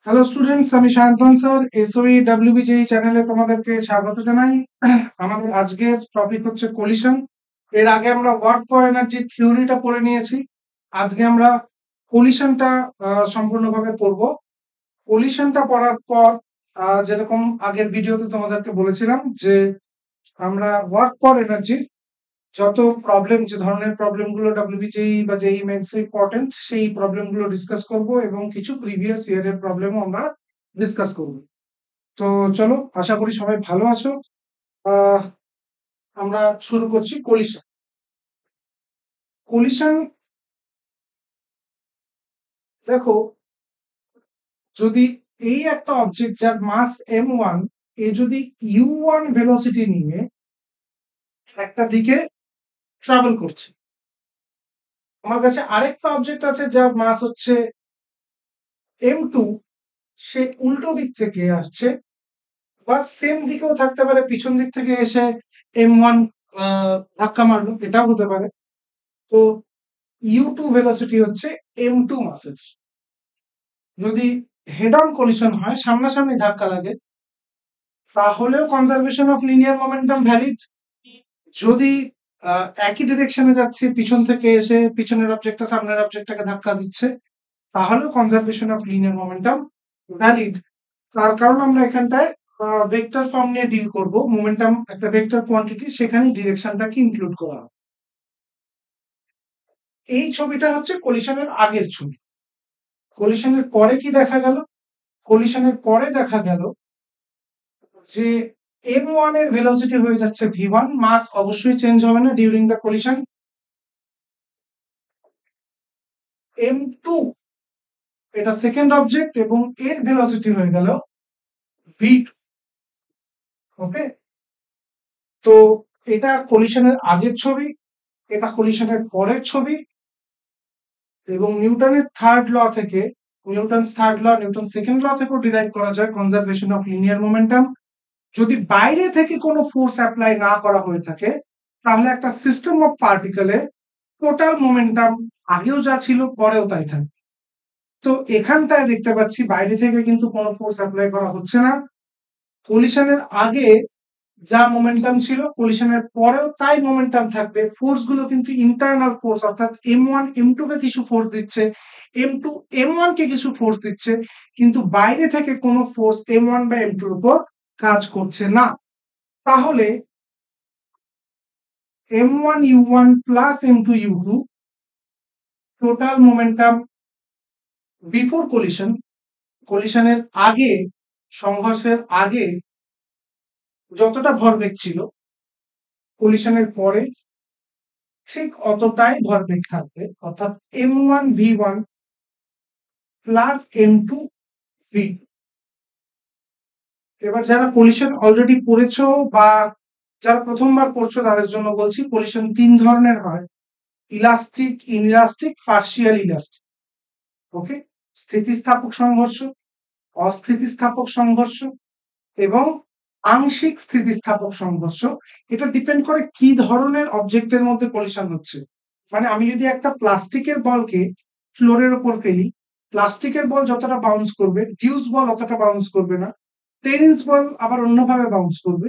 Hello students, আমি Sayantan sir এসওই WBJEE চ্যানেলে তোমাদেরকে স্বাগত জানাই। আমাদের আজকের টপিক হচ্ছে কলিশন। এর আগে আমরা ওয়ার্ক ফর এনার্জি থিওরিটা পড়ে নিয়েছি। আজকে আমরা কলিশনটা সম্পূর্ণভাবে পড়ব। কলিশনটা পড়ার পর যেরকম আগের ভিডিওতে তোমাদেরকে বলেছিলাম যে আমরা ওয়ার্ক ফর এনার্জির যত প্রবলেম, যে ধরনের প্রবলেমগুলো ডাব্লিউবিজেই বা জেই মেন্স ইম্পর্টেন্ট, সেই প্রবলেমগুলো ডিসকাস করব এবং কিছু প্রিভিয়াস ইয়ারের প্রবলেমও আমরা ডিসকাস করব। তো চলো, আশা করি সবাই ভালো আছো। আহ আমরা শুরু করছি কলিশন। কলিশন, দেখো, যদি এই একটা অবজেক্ট যার মাস m1, এ যদি u1 ভেলোসিটি নিয়ে একটা দিকে ট্রাভেল করছে, আমার কাছে আরেকটা অবজেক্ট আছে যার মাস হচ্ছে m2, সে উল্টো দিক থেকে আসছে, বা সেম দিকেও থাকতে পারে, পিছন দিক থেকে এসে m1 ধাক্কা মারলো, এটাও হতে পারে। তো u2 ভেলোসিটি হচ্ছে m2 মাসের। যদি হেড অন কলিশন হয়, সামনাসামনি ধাক্কা লাগে, তাহলেও conservation of linear momentum valid. যদি একই ডিরেকশনে যাচ্ছে, পিছন থেকে এসে পিছনের অবজেক্টটা সামনের অবজেক্টটাকে ধাক্কা দিচ্ছে, তাহলেও conservation of linear momentum valid. তার কারণ আমরা এখানটায় ভেক্টর ফর্ম নিয়ে ডিল করব। মোমেন্টাম একটা ভেক্টর কোয়ান্টিটি, সেখানে ডিরেকশনটাকে ইনক্লুড করা হবে। এই ছবিটা হচ্ছে কলিশনের আগের ছবি। কলিশনের পরে কি দেখা গেল? কলিশনের পরে দেখা গেল যে m1 এর ভেলোসিটি হয়ে যাচ্ছে v1, মাস অবশ্যই চেঞ্জ হবে না ডিউরিং দ্য কলিশন। m2 এটা সেকেন্ড অবজেক্ট এবং এর ভেলোসিটি হয়ে গেল v2। ওকে, তো এটা কলিশনের আগের ছবি, এটা কলিশনের পরের ছবি। এবং নিউটনের থার্ড ল থেকে, Newton's third law, Newton second law থেকেও ডিরাইভ করা যায় কনজারভেশন অফ লিনিয়ার মোমেন্টাম। যদি বাইরে থেকে কোনো ফোর্স অ্যাপ্লাই না করা হয়ে থাকে, তাহলে একটা সিস্টেম অফ পার্টিকেলে টোটাল মোমেন্টাম আগেও যা ছিল পরেও তাই থাকবে। তো এখানটায় দেখতে পাচ্ছি বাইরে থেকে কিন্তু কোনো ফোর্স অ্যাপ্লাই করা হচ্ছে না। কলিশনের আগে যা মোমেন্টাম ছিল, কলিশনের পরেও তাই মোমেন্টাম থাকবে। ফোর্স গুলো কিন্তু ইন্টারনাল ফোর্স, অর্থাৎ m1 m2 কে কিছু ফোর্স দিচ্ছে, m2 m1 কে কিছু ফোর্স দিচ্ছে, কিন্তু বাইরে থেকে কোনো ফোর্স m1 বা m2 এর উপর কাজ করছে না। তাহলে m1 u1 plus m2 u2 total momentum before collision, কলিশনের আগে, সংঘর্ষের আগে যতটা ভরবেগ ছিল, কলিশনের পরে ঠিক অতটাই ভরবেগ থাকবে, অর্থাৎ m1 v1 plus m2 v2। এবার যারা কলিশন অলরেডি পড়েছো বা যারা প্রথমবার পড়ছো, তাদের জন্য বলছি, কলিশন তিন ধরনের হয়: ইলাস্টিক, ইনইলাস্টিক, পার্শিয়াল ইলাস্টিক। ওকে, স্থিতিস্থাপক সংঘর্ষ, অস্থিতিস্থাপক সংঘর্ষ এবং আংশিক স্থিতিস্থাপক সংঘর্ষ। এটা ডিপেন্ড করে কি ধরনের অবজেক্টের মধ্যে কলিশন হচ্ছে। মানে আমি যদি একটা প্লাস্টিকের বলকে ফ্লোরের উপর ফেলি, প্লাস্টিকের বল যতটা বাউন্স করবে, ডিউস বল অতটা বাউন্স করবে না, টেনিস বল আবার অন্যভাবে বাউন্স করবে।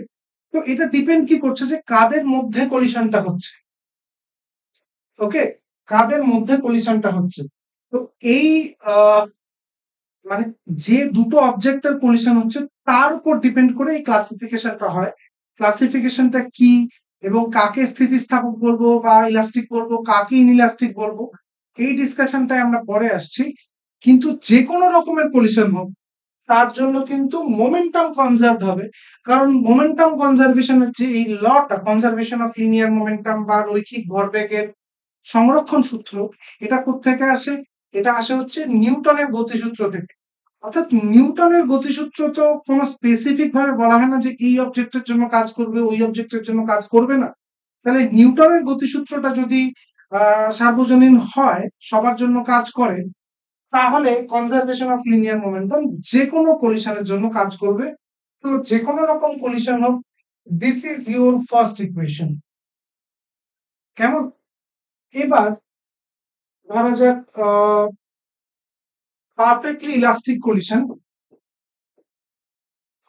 তো এটা ডিপেন্ড কি করছে যে কাদের মধ্যে কলিশনটা হচ্ছে। ওকে, কাদের মধ্যে কলিশনটা হচ্ছে। তো এই মানে যে দুটো অবজেক্টের কলিশন হচ্ছে, তার উপর ডিপেন্ড করে এই ক্লাসিফিকেশনটা হয়। ক্লাসিফিকেশনটা কি এবং কাকে স্থিতিস্থাপক বলবো বা ইলাস্টিক বলবো, কাকে ইনইলাস্টিক বলবো, এই ডিসকাশনটাই আমরা পরে আসছি। কিন্তু যে কোনো রকমের কলিশন হোক, তার জন্য কিন্তু মোমেন্টাম কনজার্ভ হবে। কারণ মোমেন্টাম কনজারভেশনের যে এই লটা, কনজারভেশন অফ লিনিয়ার মোমেন্টাম বা রৈখিক ভরবেগের সংরক্ষণ সূত্র, এটা কোত্থেকে আসে? এটা আসে হচ্ছে নিউটনের গতিসূত্র থেকে। অর্থাৎ নিউটনের গতিসূত্র তো কোনো স্পেসিফিক ভাবে বলা হয় না যে এই অবজেক্টের জন্য কাজ করবে, ওই অবজেক্টের জন্য কাজ করবে না। তাহলে নিউটনের গতিসূত্রটা যদি সার্বজনীন হয়, সবার জন্য কাজ করে, তাহলে কনজারভেশন অফ লিনিয়ার মোমেন্টাম যে কোনো কলিশনের জন্য কাজ করবে। তো যে কোনো রকম কলিশন হোক, this is your first equation. কেমন? এবার ধরা যাক perfectly elastic collision.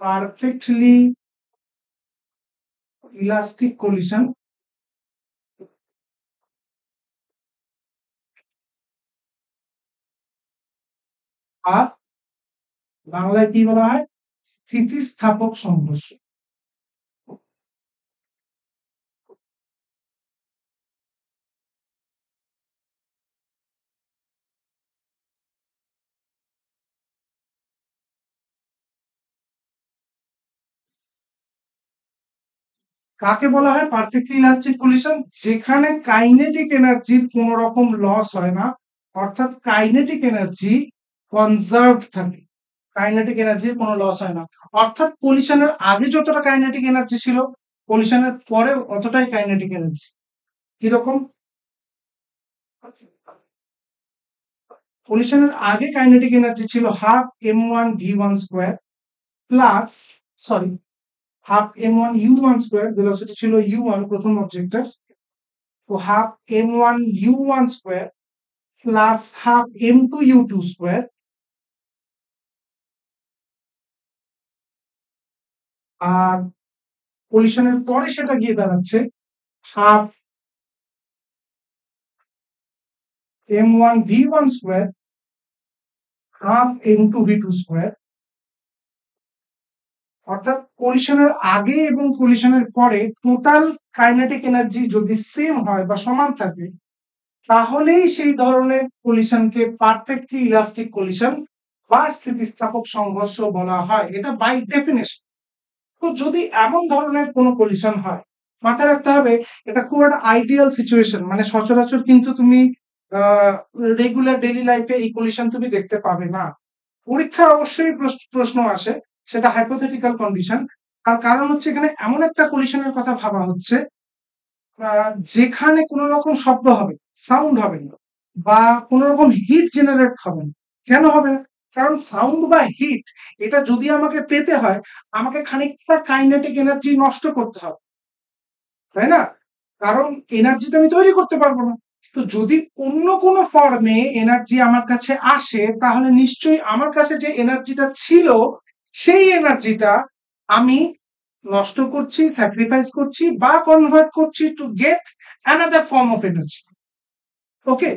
Perfectly elastic collision আর বাংলায় কি বলা হয়, স্থিতিস্থাপক সংঘর্ষ। কাকে বলা হয় পারফেক্টলি ইলাস্টিক কলিশন? যেখানে কাইনেটিক এনার্জির কোন রকম লস হয় না, অর্থাৎ কাইনেটিক এনার্জি কনজার্ভড থাকে, কাইনেটিক এনার্জির কোনো লস হয় না। অর্থাৎ কলিশনের আগে যতটা কাইনেটিক এনার্জি ছিল, কলিশনের পরে অতটাই কাইনেটিক এনার্জি। কিরকম? কলিশনের আগে কাইনেটিক এনার্জি ছিল half m1v1 square plus, sorry, half m1u1 square, velocity ছিল u1 প্রথম অবজেক্টের, তো half m1u1 square plus half m2u2 square, আর কলিশনের পরে সেটা গিয়ে দাঁড়াচ্ছে half m1v1 square half m2v2 square. অর্থাৎ কলিশনের আগে এবং কলিশনের পরে টোটাল কাইনেটিক এনার্জি যদি সেম হয় বা সমান থাকে, তাহলেই সেই ধরনের কলিশনকে পারফেক্টলি ইলাস্টিক কলিশন বা স্থিতিস্থাপক সংঘর্ষ বলা হয়, এটা বাই ডেফিনেশন। তো যদি এমন ধরনের কোনো কলিশন হয়, মাথায় রাখতে হবে এটা খুব একটা আইডিয়াল সিচুয়েশন, মানে সচরাচর কিন্তু তুমি রেগুলার ডেইলি লাইফে এই কলিশন তুমি দেখতে পাবে না। পরীক্ষায় অবশ্যই প্রশ্ন আসে, সেটা হাইপোথেটিক্যাল কন্ডিশন। তার কারণ হচ্ছে এখানে এমন একটা কলিশনের কথা ভাবা হচ্ছে যেখানে কোনো রকম শব্দ হবে, সাউন্ড হবে না, বা কোনো রকম হিট জেনারেট হবে না। কেন হবে না? কারণ সাউন্ড বা হিট এটা যদি আমাকে পেতে হয়, আমাকে খানিকটা কাইনেটিক এনার্জি নষ্ট করতে হবে, তাই না? কারণ এনার্জি তো আমি তৈরি করতে পারবো না। তো যদি অন্য কোনো ফর্মে এনার্জি আমার কাছে আসে, তাহলে নিশ্চয়ই আমার কাছে যে এনার্জিটা ছিল, সেই এনার্জিটা আমি নষ্ট করছি, স্যাক্রিফাইস করছি বা কনভার্ট করছি to get another form of energy. Okay,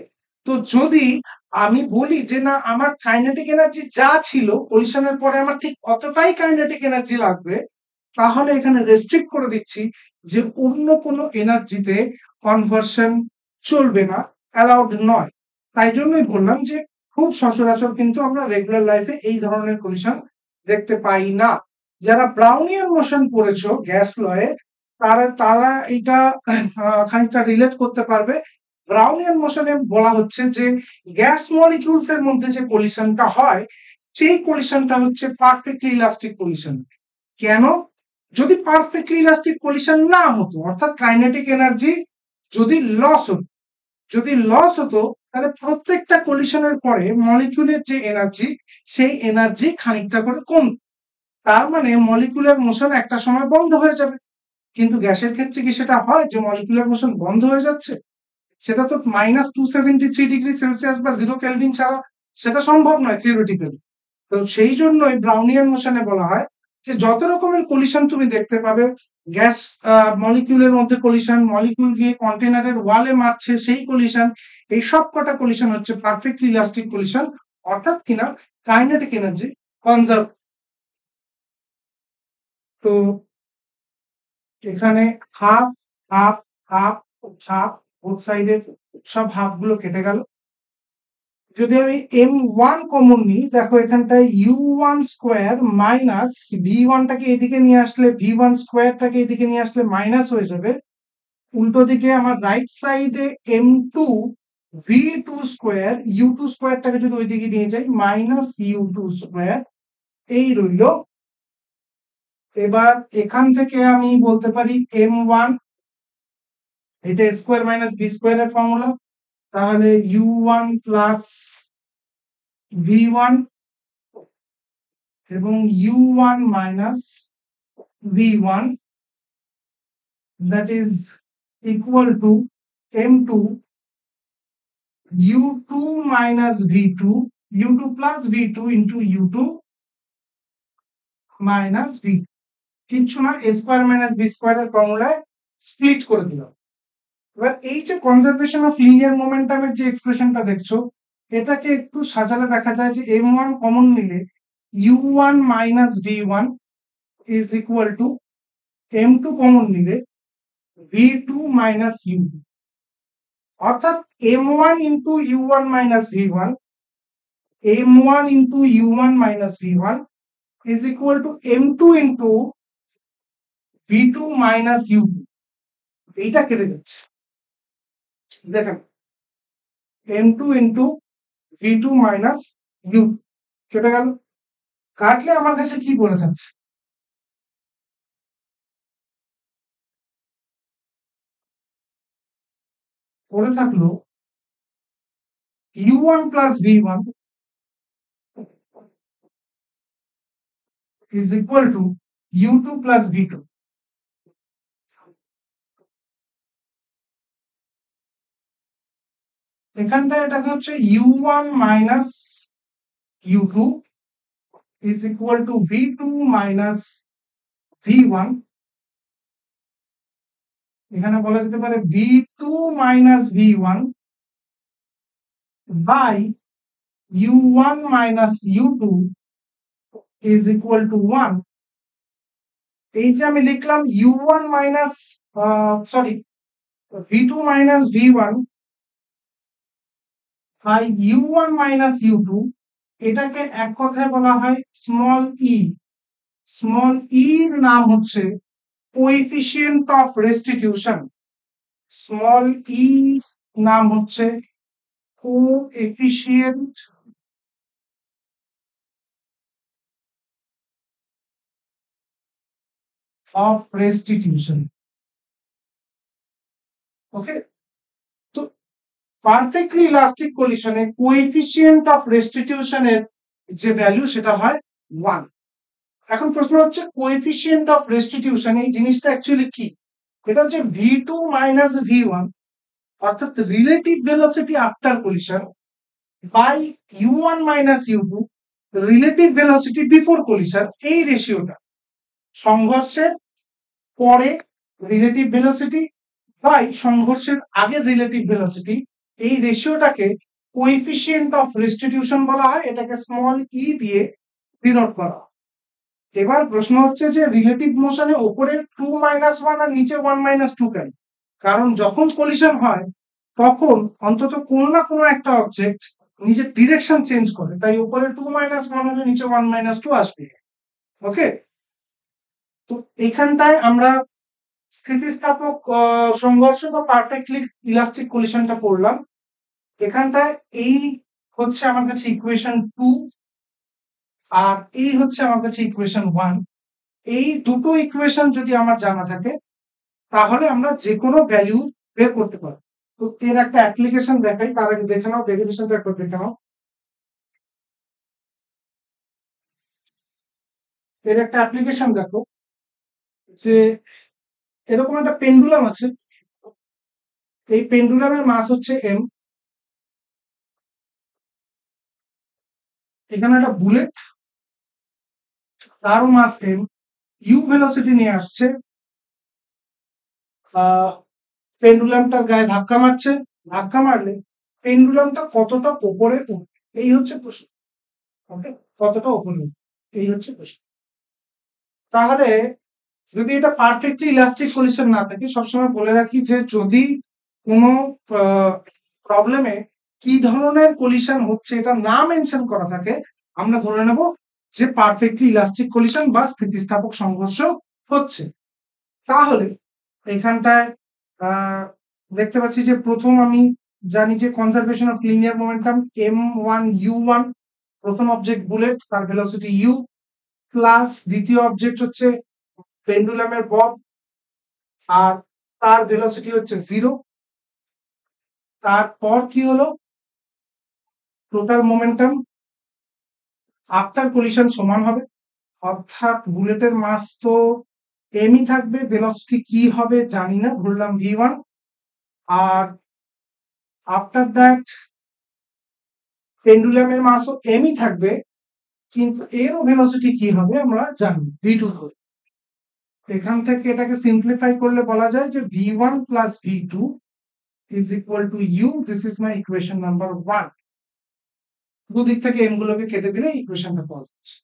তো যদি আমি বলি যে না, আমার কাইনেটিক এনার্জি যা ছিল কলিশনের পরে আমার ঠিক অতটাই কাইনেটিক এনার্জি লাগবে, তাহলে এখানে রেস্ট্রিক্ট করে দিচ্ছি যে অন্য কোনো এনার্জিতে কনভার্সন চলবে না, অ্যালাউড নয়। তাই জন্যই বললাম যে খুব সচরাচর কিন্তু আমরা রেগুলার লাইফে এই ধরনের কলিশন দেখতে পাই না। যারা ব্রাউনিয়ান মোশন পড়েছো গ্যাস লয়ে, তারা তারা এটা খানিকটা রিলেট করতে পারবে। ব্রাউনিয়ান মোশনে বলা হচ্ছে যে গ্যাস মলিকিউলস এর মধ্যে যে কলিশনটা হয়, সেই কলিশনটা হচ্ছে পারফেক্টলি ইলাস্টিক কলিশন। কেন? যদি পারফেক্টলি ইলাস্টিক কলিশন না হতো, অর্থাৎ কাইনেটিক এনার্জি যদি লস হতো, যদি লস হতো, তাহলে প্রত্যেকটা কলিশনের পরে মলিকিউলের যে এনার্জি, সেই এনার্জি খানিকটা করে কম, তার মানে মলিকুলার মোশন একটা সময় বন্ধ হয়ে যাবে। কিন্তু গ্যাসের ক্ষেত্রে কি সেটা হয় যে মলিকুলার মোশন বন্ধ হয়ে যাচ্ছে? সেটা তো -273°C বা 0 কেলভিন ছাড়া সেটা সম্ভব নয় থিওরিটিক্যালি। তো সেই জন্যই ব্রাউনিয়ান মোশনে বলা হয় যে যত রকমের কলিশন তুমি দেখতে পাবে, গ্যাস মলিকিউলের মধ্যে কলিশন, মলিকিউল গিয়ে কন্টেনারের ওয়ালে মারছে সেই কলিশন, এই সব কটা কলিশন হচ্ছে পারফেক্টলি ইলাস্টিক কলিশন, অর্থাৎ কিনা কাইনেটিক এনার্জি কনজার্ভ। তো এখানে half half half half, both সাইডের সব হাফ গুলো কেটে গেল। যদি আমি m1 কমন নিই, দেখো এখানটায় u1 স্কোয়ার মাইনাস v1টাকে এদিকে নিয়ে আসলে, v1 স্কোয়ারটাকে এদিকে নিয়ে আসলে মাইনাস হয়ে যাবে। উল্টো দিকে আমার রাইট সাইডে m2v2 স্কোয়ার, u2 স্কোয়ারটাকে যদি ওইদিকে নিয়ে যাই -u2 স্কোয়ার, এই রইল। এবার এখান থেকে আমি বলতে পারি m1, এটা স্কোয়ার মাইনাস বি স্কোয়ারের ফর্মুলা, তাহলে u1 প্লাস v1 এবং u1 minus v1, that is equal to m2 u2 minus v2, u2 plus v2 into u2 minus V, কিচ্ছু না, এ স্কোয়ার মাইনাস বি স্কোয়ারের ফর্মুলায় স্প্লিট করে দিলাম। এবার এই যে কনজারভেশন অফ লিনিয়ার মোমেন্টামের যে এক্সপ্রেশনটা দেখছো, এটাকে একটু সাজালে দেখা যায় যে m1 কমন নিলে u1 minus v1 is equal two m2 common নিলে v2 মাইনাস u2, অর্থাৎ m1 into u1 minus v1, m1 into u1 minus v1 is equal two m2 into v2 minus u2। এইটা কেটে যাচ্ছে, দেখেন m2 into v2 minus u কেটে গেল। কাটলে আমার কাছে কি পড়ে থাকছে, পড়ে থাকলো u1 plus v1 is equal to u2 plus v2। এখানটা এটাকে হচ্ছে u1 minus u2 is equal to v2 minus v1। এখানে বলা যেতে পারে v2 minus v1 by u1 minus u2 is equal to 1। এই যে আমি লিখলাম u1 minus sorry v2 minus v1 by u1 minus u2, এটাকে এক কথায় বলা হয় স্মল ই। স্মল ই এর নাম হচ্ছে কোএফিসিয়েন্ট অফ রেস্টিটিউশন। স্মল ই নাম হচ্ছে কোএফিসিয়েন্ট অফ রেস্টিটিউশন। ওকে, তো পারফেক্টলি ইলাস্টিক কলিশনে কোএফিসিয়েন্ট অফ রেস্টিটিউশনের যে ভ্যালু সেটা হয় 1। এখন প্রশ্ন হচ্ছে কোএফিসিয়েন্ট অফ রেস্টিটিউশন এই জিনিসটা অ্যাকচুয়ালি কি? এটা হচ্ছে v2 মাইনাস v1, অর্থাৎ relative velocity after collision by u1 minus u2 relative velocity before collision. এই রেশিওটা সংঘর্ষের পরে রিলেটিভ ভেলোসিটি বাই সংঘর্ষের আগের রিলেটিভ ভেলোসিটি, এই রেশিওটাকে কোএফিসিয়েন্ট অফ রেস্টিটিউশন বলা হয়। এটাকে স্মল ই দিয়ে ডিনোট করা। এবার প্রশ্ন হচ্ছে যে রিলেটিভ মোশনে উপরে 2 মাইনাস 1 আর নিচে 1 মাইনাস 2 কেন? কারণ যখন কলিশন হয় তখন অন্তত কোনো না কোনো একটা অবজেক্ট নিজের ডিরেকশন চেঞ্জ করে, তাই উপরে 2 মাইনাস 1 হলে নিচে 1 মাইনাস 2 আসবে। ওকে, তো এইখানটায় আমরা স্থিতিস্থাপক সংঘর্ষ বা পারফেক্টলি ইলাস্টিক কলিশনটা পড়লাম। এখানটায় এই হচ্ছে আমার কাছে ইকুয়েশন 2 আর এই হচ্ছে আমার কাছে ইকুয়েশন 1। এই দুটো ইকুয়েশন যদি আমার জানা থাকে তাহলে আমরা যে কোনো ভ্যালু বের করতে পারবো। তো এর একটা অ্যাপ্লিকেশন দেখাই, তার আগে দেখে নাও ডেরিভেশনটা একটু দেখে নাও। এর একটা অ্যাপ্লিকেশন দেখো যে এরকম একটা পেন্ডুলাম আছে, এই পেন্ডুলামের মাস হচ্ছে m, এখানে একটা বুলেট তারও মাস m, ইউ ভেলোসিটি নিয়ে আসছে, পেন্ডুলামটার গায়ে ধাক্কা মারছে, ধাক্কা মারলে পেন্ডুলামটা কতটা উপরে উঠবে, এই হচ্ছে প্রশ্ন। ওকে, কতটা উপরে উঠবে এই হচ্ছে প্রশ্ন। তাহলে যদি এটা পারফেক্টলি ইলাস্টিক কলিশন না থাকে, সবসময় বলে রাখি যে যদি কোনো প্রবলেমে কি ধরনের কলিশন হচ্ছে এটা না মেনশন করা থাকে, আমরা ধরে নেব যে পারফেক্টলি ইলাস্টিক কলিশন বা স্থিতিস্থাপক সংঘর্ষ হচ্ছে। তাহলে এখানটায় দেখতে পাচ্ছি যে প্রথম আমি জানি যে conservation of linear momentum m1u1, প্রথম অবজেক্ট বুলেট তার ভেলোসিটি u, প্লাস দ্বিতীয় অবজেক্ট হচ্ছে পেন্ডুলামের বব আর তার ভেলোসিটি হচ্ছে 0। তারপর কি হলো, টোটাল মোমেন্টাম আফটার কলিশন সমান হবে, অর্থাৎ বুলেটের মাস তো এমই থাকবে, ভেলোসিটি কি হবে জানি না, ধরলাম v1। আর আফটার দ্যাট পেন্ডুলামের মাসও এমই থাকবে, কিন্তু এরও ভেলোসিটি কি হবে আমরা জানি v2 ধরে। এখান থেকে এটাকে সিম্পলিফাই করলে বলা যায় যে v1 plus v2 is equal to u, this is my equation number 1। দুদিক থেকে এম গুলোকে কেটে দিলে ইকুয়েশনটা পাওয়া যাচ্ছে।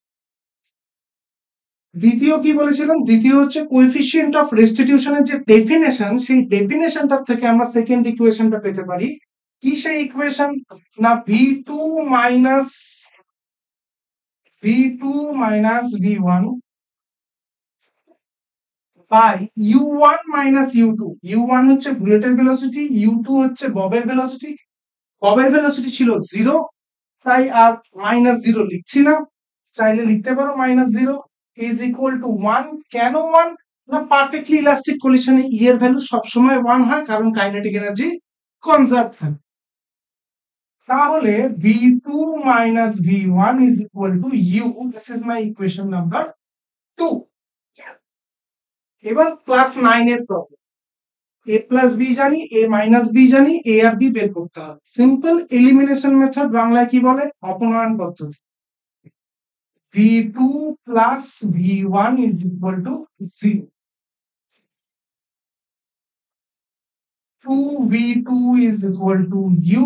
দ্বিতীয় কি বলেছিলাম, দ্বিতীয় হচ্ছে কোএফিসিয়েন্ট অফ রেস্টিটিউশনের যে ডেফিনেশন, সেই ডেফিনেশনটার থেকে আমরা সেকেন্ড ইকুয়েশনটা পেতে পারি। কি সেই ইকুয়েশন? না v2 minus v1 by u1 minus u2। u1 হচ্ছে বুলেটের ভেলোসিটি, u2 হচ্ছে ববের ভেলোসিটি। ববের ভেলোসিটি ছিল 0, তাই আর মাইনাস 0 লিখছি না, চাইলে লিখতে পারো মাইনাস 0 ইজ ইকুয়াল টু 1। কেন 1? না পারফেক্টলি ইলাস্টিক কলিশনে ই এর ভ্যালু সবসময় 1 হয়, কারণ কাইনেটিক এনার্জি কনজার্ভ থাকে। তাহলে v2 minus v1 is equal to u, this is my equation number 2। এবার ক্লাস 9 এর প্রবলেম। a প্লাস বি জানি, a মাইনাস বি জানি, a আর b বের করতে হবে। সিম্পল এলিমিনেশন মেথড, বাংলায় কি বলে? অপনয়ন পদ্ধতি। v2 plus v1 is equal to 0. 2v2 is equal to u,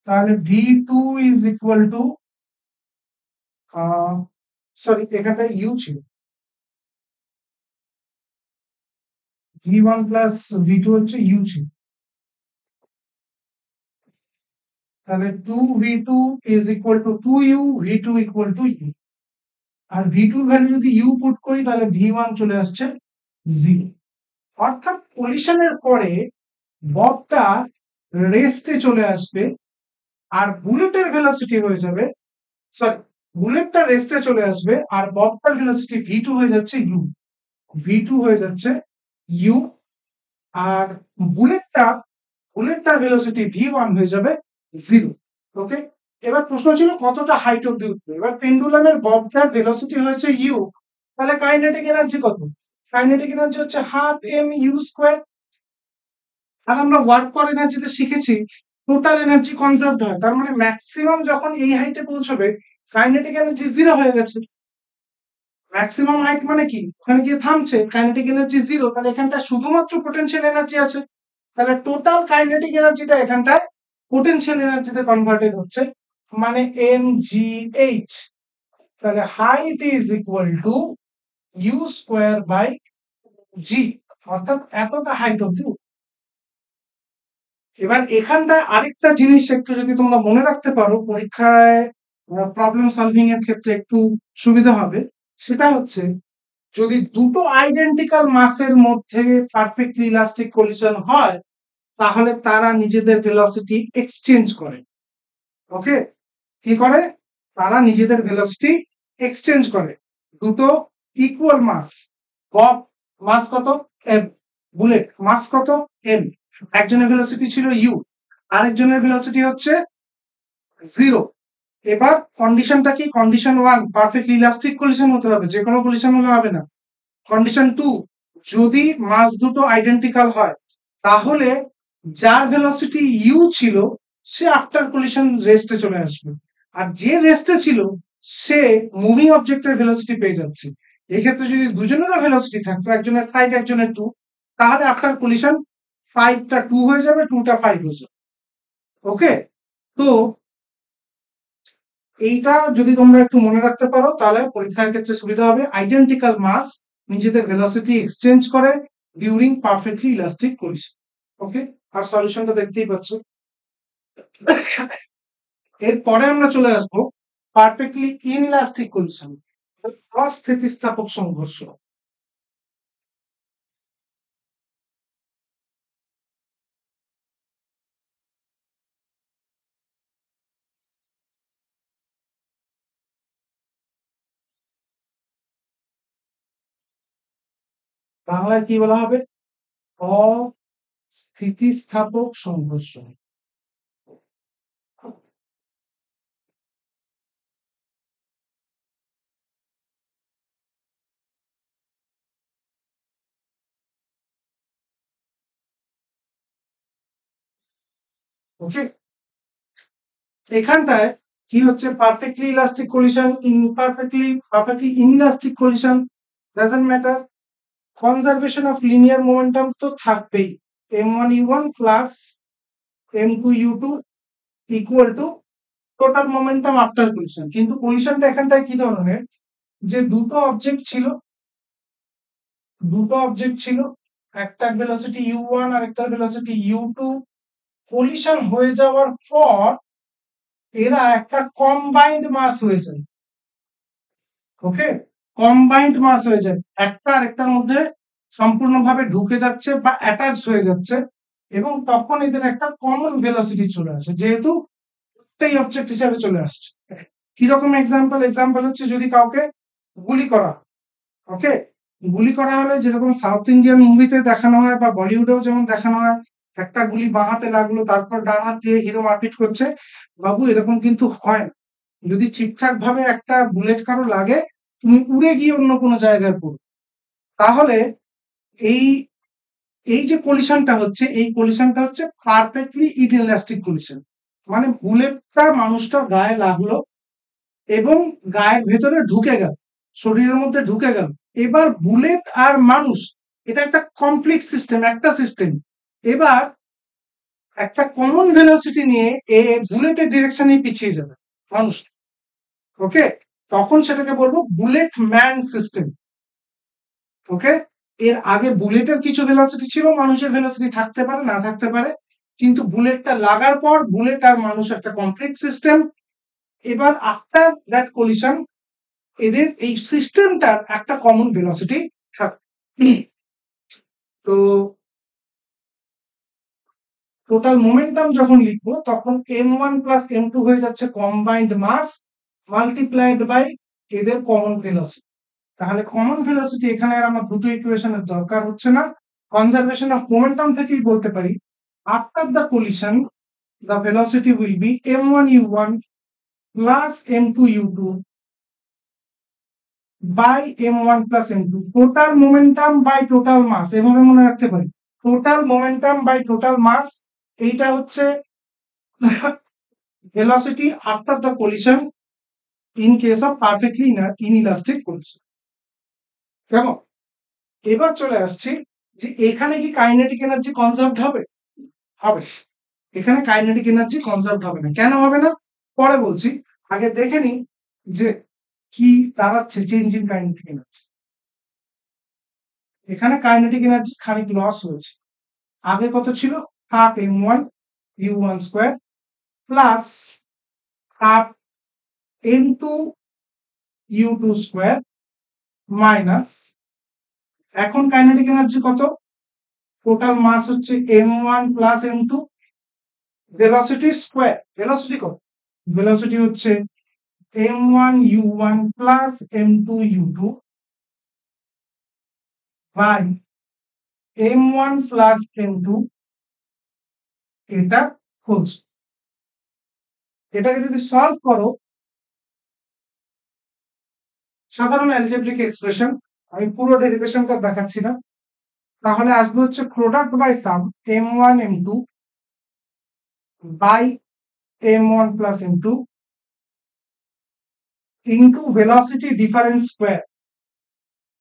তাহলে v2 is equal to sorry এখানটা u ছিল, v1 plus v2 হচ্ছে u ছিল, তাহলে 2v2 is equal to 2u, v2 equal to u। আর v2 ভ্যালু যদি u put করি তাহলে v1 চলে আসছে 0। অর্থাৎ কলিশনের পরে ববটা রেস্টে চলে আসবে, আর বুলেটের ভেলোসিটি হয়ে যাবে, সরি বুলেটটা রেস্টে চলে আসবে আর ববটার ভেলোসিটি v2 হয়ে যাচ্ছে u, v2 হয়ে যাচ্ছে u। আর বুলেটটার ভেলোসিটি v1 হয়ে যাবে 0। ওকে, এবার প্রশ্ন ছিল কতটা হাইট অব্দি উঠবে। এবার পেন্ডুলামের ববটার ভেলোসিটি হয়েছে u, তাহলে কাইনেটিক এনার্জি কত? কাইনেটিক এনার্জি হচ্ছে হাফ এম ইউ স্কোয়ার। আর আমরা ওয়ার্ক পার এনার্জিতে শিখেছি টোটাল এনার্জি কনজার্ভড হয়, তার মানে ম্যাক্সিমাম যখন এই হাইটে পৌঁছবে কাইনেটিক এনার্জি 0 হয়ে গেছে। ম্যাক্সিমাম হাইট মানে কি? ওখানে গিয়ে থামছে, কাইনেটিক এনার্জি 0, তাহলে এখানটা শুধুমাত্র পোটেনশিয়াল এনার্জি আছে, তাহলে টোটাল কাইনেটিক এনার্জিটা এখানটায় পোটেনশিয়াল এনার্জিতে কনভার্টেড হচ্ছে, মানে mgh। তাহলে height is equal to u square by g, অর্থাৎ এতটা হাইট অব্দি। এবার এখানটায় আরেকটা জিনিস একটু যদি তোমরা মনে রাখতে পারো, পরীক্ষায় প্রবলেম সলভিং এর ক্ষেত্রে একটু সুবিধা হবে, সেটা হচ্ছে যদি দুটো আইডেন্টিক্যাল মাসের মধ্যে পারফেক্টলি ইলাস্টিক কলিশন হয় তাহলে তারা নিজেদের ভেলোসিটি এক্সচেঞ্জ করে। ওকে, কি করে? তারা নিজেদের ভেলোসিটি এক্সচেঞ্জ করে। দুটো ইকুয়াল মাস, বব মাস কত এম, বুলেট মাস কত এম, একজনের ভেলোসিটি ছিল ইউ, আরেকজনের ভেলোসিটি হচ্ছে 0। এবার কন্ডিশনটা কি? কন্ডিশন 1 পারফেক্টলি ইলাস্টিক কলিশন হতে হবে, যে কোনো কলিশন হলে হবে না। কন্ডিশন 2 যদি মাস দুটো আইডেন্টিক্যাল হয় তাহলে যার ভেলোসিটি ইউ ছিল সে আফটার কলিশন রেস্টে চলে আসবে, আর যে রেস্টে ছিল সে মুভিং অবজেক্টের ভেলোসিটি পেয়ে যাচ্ছে। এক্ষেত্রে যদি দুজনেরও ভেলোসিটি থাকতো, একজনের 5 একজনের 2, তাহলে আফটার কলিশন 5টা 2 হয়ে যাবে, 2টা 5 হয়ে যাবে। ওকে, তো এইটা যদি তোমরা একটু মনে রাখতে পারো তাহলে পরীক্ষার ক্ষেত্রে সুবিধা হবে। আইডেন্টিক্যাল মাস নিজেদের ভেলোসিটি এক্সচেঞ্জ করে ডিউরিং পারফেক্টলি ইলাস্টিক কলিশন। ওকে, আর সলিউশনটা দেখতেই পাচ্ছ। এরপরে আমরা চলে আসবো পারফেক্টলি ইনইলাস্টিক কলিশন, অস্থিতিস্থাপক সংঘর্ষ। বাংলায় কি বলা হবে? অস্থিতিস্থাপক সংঘর্ষ। ওকে, এখানটায় কি হচ্ছে perfectly elastic collision, perfectly inelastic collision, doesn't matter. Conservation of linear momentum তো থাকবেই, m1u1 plus m2u2 equal to total momentum after collision. কিন্তু কলিশনটা এখানটায় কি ধরনের, যে দুটো অবজেক্ট ছিল, একটা ভেলোসিটি u1 আর একটা ভেলোসিটি u2, কলিশন হয়ে যাওয়ার পর এরা একটা কম্বাইন্ড মাস হয়ে যায়। ওকে, কম্বাইন্ড মাস হয়ে যায়, একটা আরেকটার মধ্যে সম্পূর্ণভাবে ঢুকে যাচ্ছে বা অ্যাটাচ হয়ে যাচ্ছে, এবং তখন এদের একটা কমন ভেলোসিটি চলে আসে, যেহেতু একটাই অবজেক্ট হিসাবে চলে আসছে। কিরকম এক্সাম্পল হচ্ছে যদি কাউকে গুলি করা, ওকে, গুলি করা হলে যেরকম সাউথ ইন্ডিয়ান মুভিতে দেখানো হয় বা বলিউডেও যেমন দেখানো হয়, একটা গুলি বাঁ হাতে লাগলো তারপর ডান হাত দিয়ে হিরো মারপিট করছে, বাবু এরকম কিন্তু হয় না। যদি ঠিকঠাক ভাবে একটা বুলেট কারো লাগে, তুমি উড়ে গিয়ে অন্য কোনো জায়গায় পড়ো। তাহলে এই এই যে কলিশনটা হচ্ছে, এই কলিশনটা হচ্ছে পারফেক্টলি ইনইলাস্টিক কলিশন। মানে বুলেটটা মানুষটার গায়ে লাগলো এবং গায়ের ভেতরে ঢুকে গেল, শরীরের মধ্যে ঢুকে গেল। এবার বুলেট আর মানুষ, এটা একটা কমপ্লিট সিস্টেম, একটা সিস্টেম। এবার একটা কমন ভেলোসিটি নিয়ে বুলেটের ডিরেকশনে পিছিয়ে যাবে মানুষ, ওকে, তখন সেটাকে বলবো বুলেট ম্যান সিস্টেম। ওকে, এর আগে বুলেটের কিছু ভেলোসিটি ছিল, মানুষের ভেলোসিটি থাকতে পারে না থাকতে পারে, কিন্তু বুলেটটা লাগার পর বুলেট আর মানুষ একটা কমপ্লিট সিস্টেম। এবার আফটার দ্যাট কলিশন এদের এই সিস্টেমটার একটা কমন ভেলোসিটি থাকে। তো টোটাল মোমেন্টাম যখন লিখবো তখন m1 প্লাস m2 হয়ে যাচ্ছে কম্বাইন্ড মাস মাল্টিপ্লাইড বাই এদের কমন ভেলোসিটি। তাহলে কমন ভেলোসিটি এখানে আর আমার দুটো ইকুয়েশনের দরকার হচ্ছে না, কনজারভেশন অফ মোমেন্টাম থেকেই বলতে পারি after the collision the velocity will be m1u1 plus m2u2 by m1 plus m2, total momentum by total mass, এভাবে মনে রাখতে পারি total momentum by total mass. এইটা হচ্ছে velocity after the collision in case of perfectly inelastic collision। কেমন? এবার চলে আসছি যে এখানে কি কাইনেটিক এনার্জি কনজার্ভড হবে? হবে। এখানে কাইনেটিক এনার্জি কনজার্ভড হবে না। কেন হবে না পরে বলছি, আগে দেখে নিই যে কি দাঁড়াচ্ছে চেঞ্জ ইন কাইনেটিক এনার্জি। এখানে কাইনেটিক এনার্জি খানিক লস হয়েছে। আগে কত ছিল, half m1 u1 square plus half m2 u2 square minus, এখন কাইনেটিক এনার্জি কত, টোটাল মাস হচ্ছে m1 plus m2, velocity square, velocity কত, ভেলোসিটি হচ্ছে m1 u1 plus m2 u2 by m1 plus m2, এটা হোল। এটাকে যদি সলভ করো, সাধারণ অ্যালজেব্রিক এক্সপ্রেশন, আমি পুরো ডেরিভেশনটা দেখাচ্ছি না, তাহলে আসবে হচ্ছে product by sum m1 m2 by m1 plus m2 into velocity difference square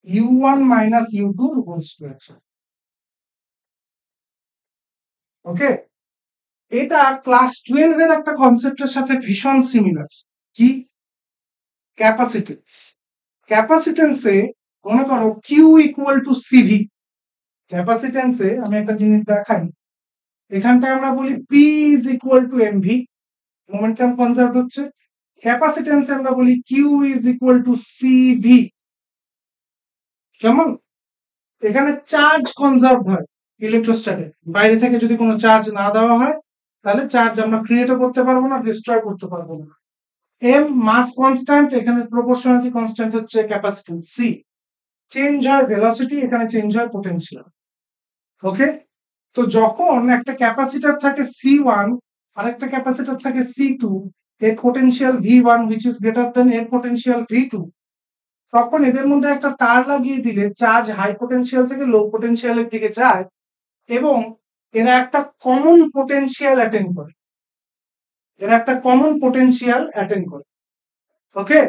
u1 minus u2 whole square. Okay, এটা ক্লাস 12 এর একটা কনসেপ্টের সাথে ভীষণ সিমিলার। কি? ক্যাপাসিটেন্স। ক্যাপাসিটেন্সে মনে করো কিউ ইকুয়াল টু সিভি। ক্যাপাসিটেন্সে আমি একটা জিনিস দেখাই, এখানটায় আমরা বলি p is equal to mv, momentum conserve হচ্ছে। ক্যাপাসিটেন্সে আমরা বলি q is equal to cv. কেমন? এখানে চার্জ কনজার্ভ হয় ইলেকট্রোস্ট্যাটে, বাইরে থেকে যদি কোনো চার্জ না দেওয়া হয় তাহলে চার্জ আমরা ক্রিয়েটও করতে পারবো না, ডিস্ট্রয় করতে পারবো না। এম মাস কনস্ট্যান্ট, এখানে প্রপোর্শনালিটি কনস্ট্যান্ট হচ্ছে ক্যাপাসিটেন্স সি। চেঞ্জ হয় ভেলোসিটি, এখানে চেঞ্জ হয় পোটেনশিয়াল। ওকে, তো যখন একটা ক্যাপাসিটর থাকে C1 আর একটা ক্যাপাসিটর থাকে C2, এর potential V1 which is greater than এর পোটেনশিয়াল V2, তখন এদের মধ্যে একটা তার লাগিয়ে দিলে চার্জ হাই পোটেনশিয়াল থেকে লো পোটেনশিয়ালের দিকে যায় এবং এরা একটা কমন পোটেনশিয়াল অ্যাটেন্ড করে। এরা একটা কমন পোটেনশিয়াল অ্যাটেন্ড করে। ওকে,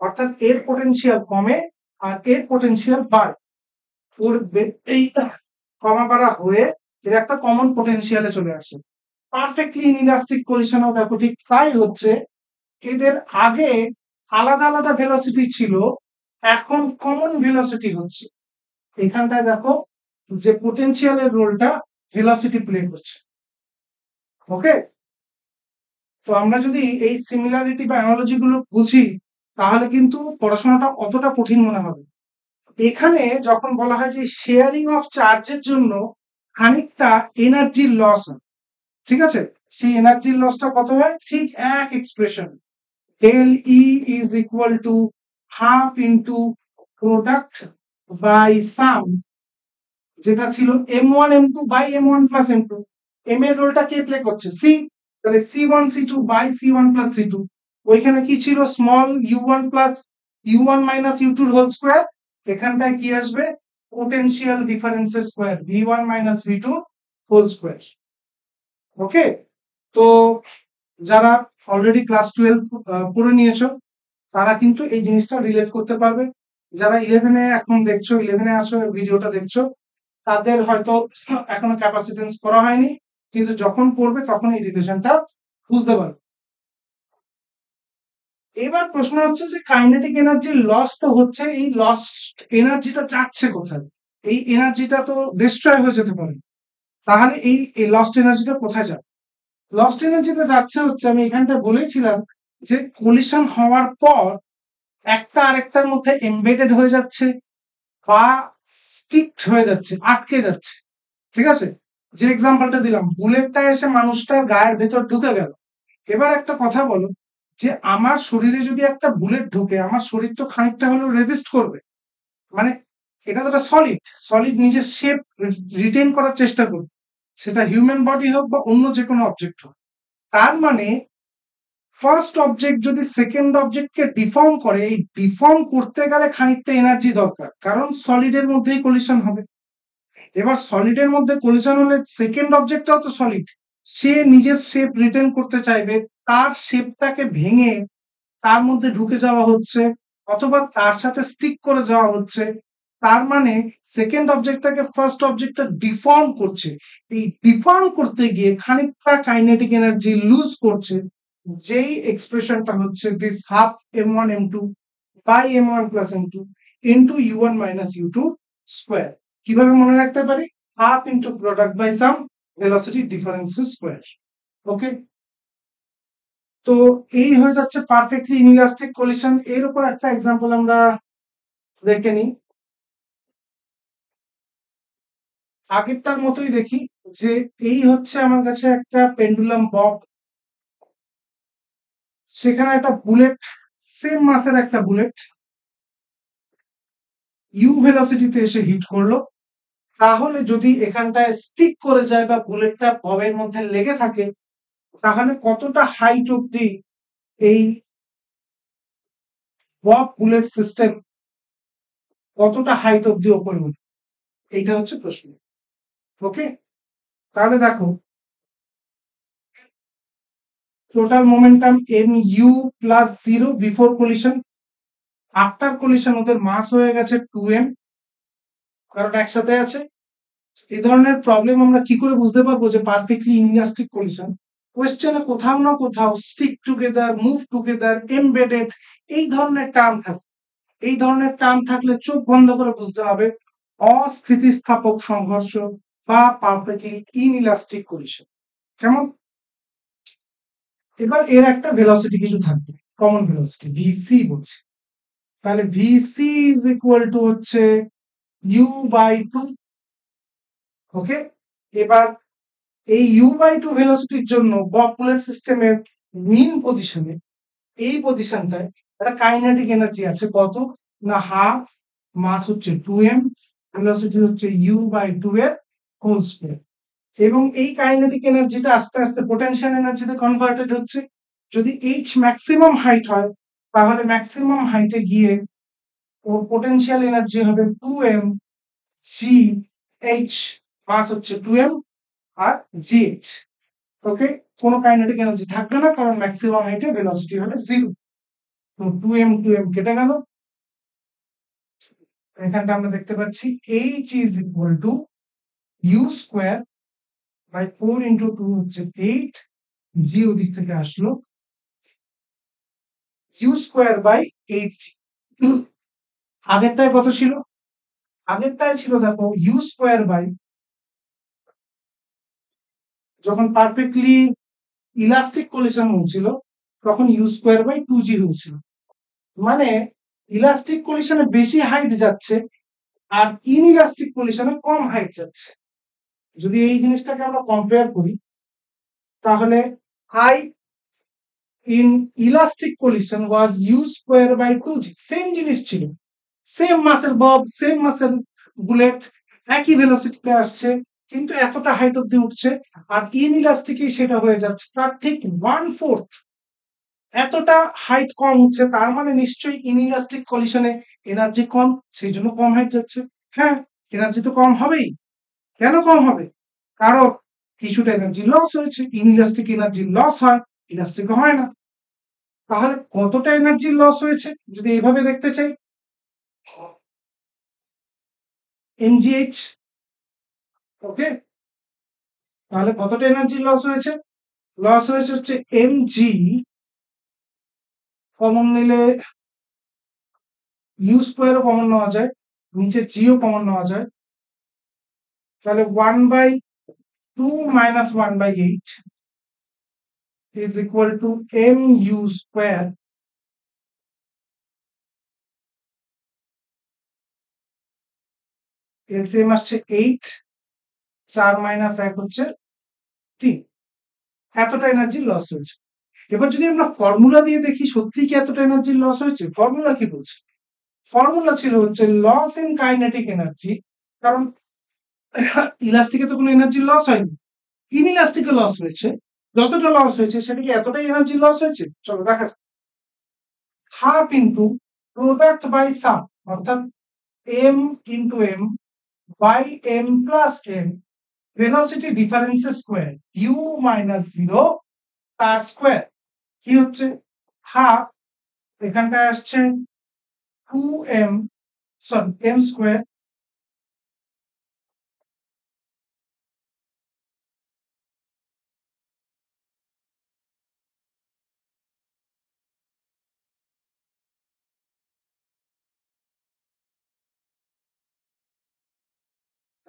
অর্থাৎ এর পোটেনশিয়াল কমে আর এর পোটেনশিয়াল বাড়ে। এই কমা বাড়া হয়ে এর একটা কমন পোটেনশিয়ালে চলে আসে। পারফেক্টলি ইনইলাস্টিক কলিশনও দেখো ঠিক তাই হচ্ছে। এদের আগে আলাদা আলাদা ভেলোসিটি ছিল, এখন কমন ভেলোসিটি হচ্ছে। এখানটায় দেখো যে পোটেনশিয়ালের রোলটা ভেলোসিটি প্লে করছে। ওকে, তো আমরা যদি এই সিমিলারিটি বা অ্যানালজি গুলো বুঝি তাহলে কিন্তু পড়াশোনাটা অতটা কঠিন মনে হবে। এখানে যখন বলা হয় যে শেয়ারিং অফ চার্জের জন্য খানিকটা এনার্জির লস হয়, ঠিক আছে, সেই এনার্জির লসটা কত হয়, ঠিক এক expression del E is equal to half into product by sum, যেটা ছিল m1 m2 by m1 + m2। m এর রোলটা কে প্লে করছে, সি, তাহলে c1 c2 by c1 + c2। ওইখানে কি ছিল, small u1 plus u1 minus u2 whole square. এখানটায় কি আসবে, পোটেনশিয়াল ডিফারেন্সের square v1 minus v2 whole square. Okay, তো যারা অলরেডি ক্লাস 12 পড়ে নিয়েছো তারা কিন্তু এই জিনিসটা রিলেট করতে পারবে। যারা 11-এ এখন দেখছো, 11-এ আছো, ভিডিওটা দেখছো, তাদের হয়তো এখনো ক্যাপাসিটেন্স করা হয়নি, কিন্তু যখন পড়বে তখন এই রিলেশনটা বুঝতে পারবে। এবার প্রশ্ন হচ্ছে যে কাইনেটিক এনার্জি লস তো হচ্ছে, এই লস্ট এনার্জিটা যাচ্ছে কোথায়, এই এনার্জিটা তো ডিস্ট্রয় হয়ে যেতে পারে, তাহলে এই লস্ট এনার্জিটা কোথায় যাবে, লস্ট এনার্জিটা যাচ্ছে হচ্ছে, আমি এখানটা বলেছিলাম যে কলিশন হওয়ার পর একটা আরেকটার মধ্যে এমবেডেড হয়ে যাচ্ছে বা স্টিকড হয়ে যাচ্ছে, আটকে যাচ্ছে। ঠিক আছে, যে এক্সাম্পলটা দিলাম, বুলেটটা এসে মানুষটার গায়ের ভেতর ঢুকে গেল। এবার একটা কথা বলো, যে আমার শরীরে যদি একটা বুলেট ঢুকে, আমার শরীর তো খানিকটা হলেও রেজিস্ট করবে, মানে এটা তো সলিড, সলিড নিজের শেপ রিটেন করার চেষ্টা করবে, সেটা হিউম্যান বডি হোক বা অন্য যে কোনো অবজেক্ট হোক। তার মানে ফার্স্ট অবজেক্ট যদি সেকেন্ড অবজেক্টকে ডিফর্ম করে, এই ডিফর্ম করতে গেলে খানিকটা এনার্জি দরকার, কারণ সলিডের মধ্যেই কলিশন হবে। এবার সলিডের মধ্যে কলিশন হলে সেকেন্ড অবজেক্টটাও তো সলিড, সে নিজের শেপ রিটেন করতে চাইবে, তার শেপটাকে ভেঙে তার মধ্যে ঢুকে যাওয়া হচ্ছে অথবা তার সাথে স্টিক করে যাওয়া হচ্ছে। তার মানে সেকেন্ড অবজেক্টটাকে ফার্স্ট অবজেক্টটা ডিফর্ম করছে, এই ডিফর্ম করতে গিয়ে খানিকটা কাইনেটিক এনার্জি লুজ করছে, যেই এক্সপ্রেশনটা হচ্ছে this half m1 m2 by m1 + m2 into u1 minus u2 square. কিভাবে মনে রাখতে পারি, half into product by sum velocity differences square. Okay, তো এই হয়ে যাচ্ছে পারফেক্টলি ইনইলাস্টিক কলিশন। এর উপর একটা এক্সাম্পল আমরা দেখে নিই, আগেরটার মতোই দেখি, যে এই হচ্ছে আমার কাছে একটা পেন্ডুলাম বব, সেখানে একটা বুলেট, সেম মাসের একটা বুলেট ইউ ভেলোসিটিতে এসে হিট করলো। তাহলে যদি এখানটায় স্টিক করে যায় বা বুলেটটা ববের মধ্যে লেগে থাকে, তাহলে কতটা হাইট অব্দি এই বব বুলেট সিস্টেম, কতটা হাইট অব্দি ওপরে উঠবে, এইটা হচ্ছে প্রশ্ন। ওকে, তাহলে দেখো total momentum mu plus 0 before collision, after collision ওদের মাস হয়ে গেছে 2m, কারণ একসাথে আছে। এই ধরনের প্রবলেম আমরা কি করে বুঝতে পারবো যে পারফেক্টলি ইনইলাস্টিক কলিশন, কোয়েশ্চেনে কোথাও না কোথাও stick together, move together, embedded, এই ধরনের টার্ম থাকে। এই ধরনের টার্ম থাকলে চোখ বন্ধ করে বুঝতে হবে অস্থিতিস্থাপক সংঘর্ষ বা পারফেক্টলি ইনইলাস্টিক কলিশন। কেমন, এবার এর একটা ভেলোসিটি কিছু থাকবে, কমন ভেলোসিটি ভিসি বলছি, তাহলে ভিসি ইজ ইকুয়াল টু হচ্ছে u/2। ওকে, এবার এই u/2 ভেলোসিটির জন্য ববলেট সিস্টেমের মিন পজিশনে, এই পজিশনটায় একটা কাইনেটিক এনার্জি আছে কত না, হাফ, মাস হচ্ছে 2m, ভেলোসিটি হচ্ছে u/2 এর হোল স্কয়ার। এবং এই কাইনেটিক এনার্জিটা আস্তে আস্তে পোটেনশিয়াল এনার্জিতে কনভার্টেড হচ্ছে। যদি h ম্যাক্সিমাম হাইট হয়, তাহলে ম্যাক্সিমাম হাইটে গিয়ে ওর পোটেনশিয়াল এনার্জি হবে 2m gh, মাস হচ্ছে 2m আর gh। ওকে, কোনো কাইনেটিক এনার্জি থাকবে না, কারণ ম্যাক্সিমাম হাইটে ভেলোসিটি হলে 0। তো 2m কেটে গেল। এখানটা আমরা দেখতে পাচ্ছি h is equal to u square by 4 into 2 হচ্ছে 8, g ওদিক থেকে আসলো u স্কোয়ার বাই 8g। আগেরটায় কত ছিল? আগেরটায় ছিল দেখো u স্কোয়ার বাই, যখন পারফেক্টলি ইলাস্টিক কলিশন হয়েছিল তখন u স্কোয়ার বাই 2g হয়েছিল। মানে ইলাস্টিক কলিশনে বেশি হাইট যাচ্ছে আর ইনইলাস্টিক কলিশনে কম হাইট যাচ্ছে। যদি এই জিনিসটাকে আমরা কম্পেয়ার করি তাহলে I in elastic collision was u square by 2g, same জিনিস ছিল, সেম মাসের বব, সেম মাসের বুলেট, একই ভেলোসিটিতে আসছে, কিন্তু এতটা হাইট অব্দি উঠছে। আর ইনইলাস্টিকে সেটা হয়ে যাচ্ছে তার ঠিক 1/4, এতটা হাইট কম হচ্ছে, তার মানে নিশ্চয়ই ইনইলাস্টিক কলিশনে এনার্জি কম, সেই জন্য কম হাইট যাচ্ছে। হ্যাঁ, এনার্জি তো কম হবেই। কেন কম হবে? কারণ কিছুটা এনার্জি লস হয়েছে। ইনইলাস্টিক এনার্জি লস হয়, ইলাস্টিক হয় না। তাহলে কতটা এনার্জি লস হয়েছে যদি এইভাবে দেখতে চাই, mgh। ওকে, তাহলে কতটা এনার্জি লস হয়েছে? লস হয়েছে হচ্ছে mg, কমন নিলে ইউ স্কোয়ারও কমন নেওয়া যায়, নিচে জিও কমন নেওয়া যায়, তাহলে 1/2 minus 1/8 is equal to mu square. LCM আসছে 8, 4 মাইনাস 1 হচ্ছে 3। এতটা এনার্জি লস হয়েছে। এবার যদি আমরা ফর্মুলা দিয়ে দেখি সত্যি কি এতটা এনার্জি লস হয়েছে, ফর্মুলা কি বলছে? ফর্মুলা ছিল হচ্ছে লস ইন কাইনেটিক এনার্জি, কারণ ইলাস্টিকে তো কোনো এনার্জি লস হয়নি, ইনইলাস্টিকে লস হয়েছে। যতটা লস হয়েছে সেটা কি এতটাই এনার্জি লস হয়েছে? চলো দেখা যাক। Half into product by sum, অর্থাৎ m into m by m plus m, velocity ডিফারেন্সের স্কোয়ার, ইউ মাইনাস 0 তার স্কোয়ার কি হচ্ছে হাফ, এখানটায় আসছে 2m, সরি m স্কোয়ার,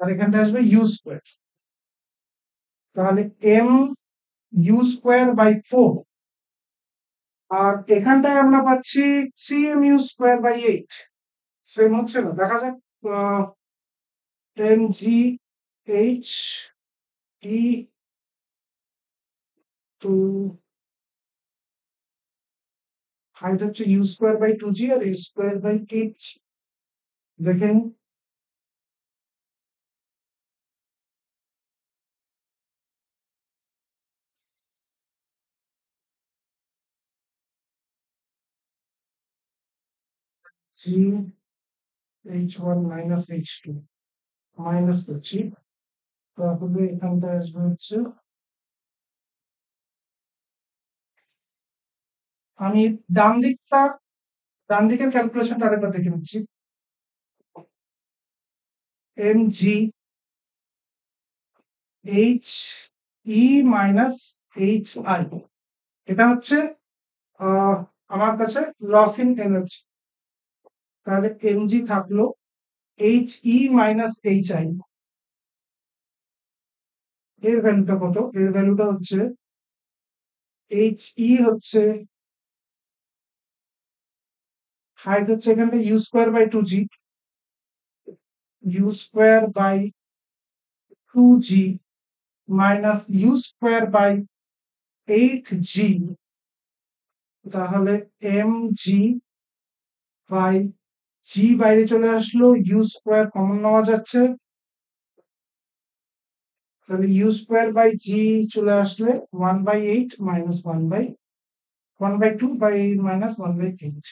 আর এখানটায় আসবে ইউ স্কোয়ার। তাহলে m ইউ স্কোয়ার বাই 4, আর এখানটায় আমরা পাচ্ছি 3mu স্কোয়ার বাই 8। সেম হচ্ছে না? দেখা যাক। mgh t টু হাইট হচ্ছে ইউ স্কোয়ার বাই 2g আর ইউ স্কোয়ার বাই 8। দেখেন gh1 মাইনাস h2 মাইনাস করছি, তাহলে এখানটায় আসবে হচ্ছে, আমি ডান দিকটা, ডান দিকের ক্যালকুলেশনটা আরেকবার দেখে নিচ্ছি। mg h e minus h i, এটা হচ্ছে আমার কাছে লস ইন এনার্জি। তাহলে mg থাকলো h e minus h i, এর ভ্যালুটা কত? এর ভ্যালুটা হচ্ছে h e হচ্ছে, হাইট হচ্ছে এখানে u square by 2g, u square by 2g minus u square by 8g, তাহলে mg বাই জি বাইরে চলে আসলো, ইউ স্কোয়ার কমন নেওয়া যাচ্ছে, তাহলে ইউ স্কোয়ার বাই জি চলে আসলে 1/8 minus 1/2 by minus 1/8,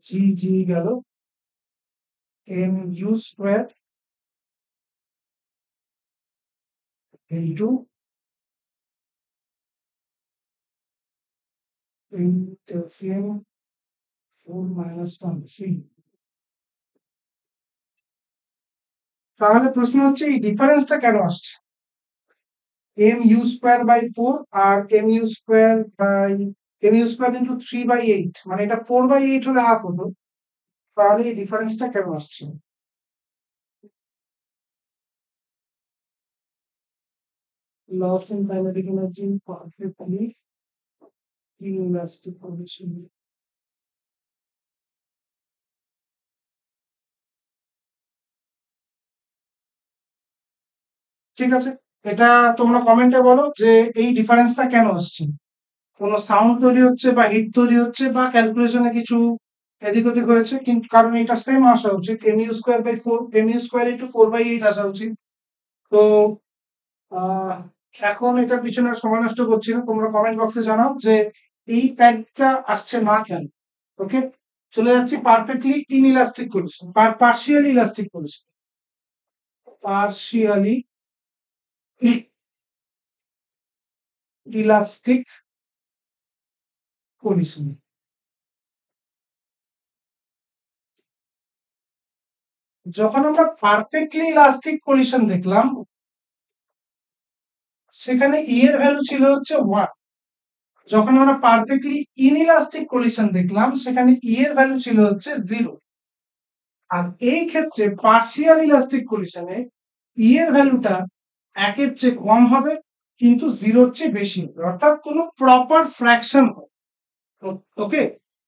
g g গেল, m u square into LCM 4 minus 1 3। তাহলে প্রশ্ন হচ্ছে এই ডিফারেন্সটা কেন আসছে? এম ইউ স্কোয়ার বাই 4 আর এম ইউ স্কোয়ার ইন্টু 3/8, মানে এটা 4/8 হলে হাফ হতো, তাহলে এই ডিফারেন্সটা কেন আসছে? Loss in kinetic energy perfectly inelastic condition. ঠিক আছে, এটা তোমরা কমেন্টে বলো যে এই ডিফারেন্সটা কেন আসছে। কোনো সাউন্ড তৈরি হচ্ছে বা হিট তৈরি হচ্ছে বা ক্যালকুলেশনে কিছু এদিক ওদিক হয়েছে, কিন্তু কারণ এটা সেম আসা উচিত, m u square by 4, m u square into 4/8 আসা উচিত। তো আহ, এখন এটার পিছনে আর সময় নষ্ট করছি না, তোমরা কমেন্ট বক্সে জানাও যে এই প্যাডটা আসছে না কেন। ওকে, চলে যাচ্ছি perfectly inelastic condition, partially elastic condition. Partially elastic condition. যখন আমরা পারফেক্টলি ইলাস্টিক কন্ডিশন দেখলাম, সেখানে ই এর ভ্যালু ছিল হচ্ছে 1। যখন আমরা পারফেক্টলি ইনইলাস্টিক কন্ডিশন দেখলাম, সেখানে ই এর ভ্যালু ছিল হচ্ছে 0। আর এই ক্ষেত্রে পার্শিয়াল ইলাস্টিক কন্ডিশনে ই এর ভ্যালুটা 1-এর চেয়ে কম হবে, কিন্তু 0-র চেয়ে বেশি হবে, অর্থাৎ কোনো প্রপার ফ্র্যাকশন হবে। ওকে,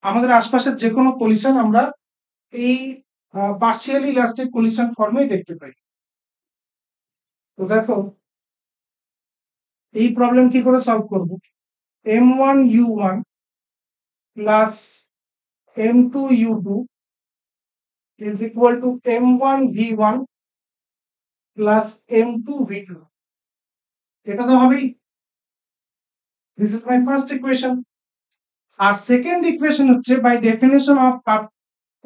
আমাদের আশপাশের যে কোনো কন্ডিশন আমরা এই পার্শিয়ালি ইলাস্টিক কন্ডিশন ফর্মেই দেখতে পাই। তো দেখো এই প্রবলেম কি করে সলভ করব। m1u1 plus m2u2 is equal to m1v1 plus m2v2, এটা তো হবেই। This is my first equation. আর সেকেন্ড ইকুয়েশন হচ্ছে by definition of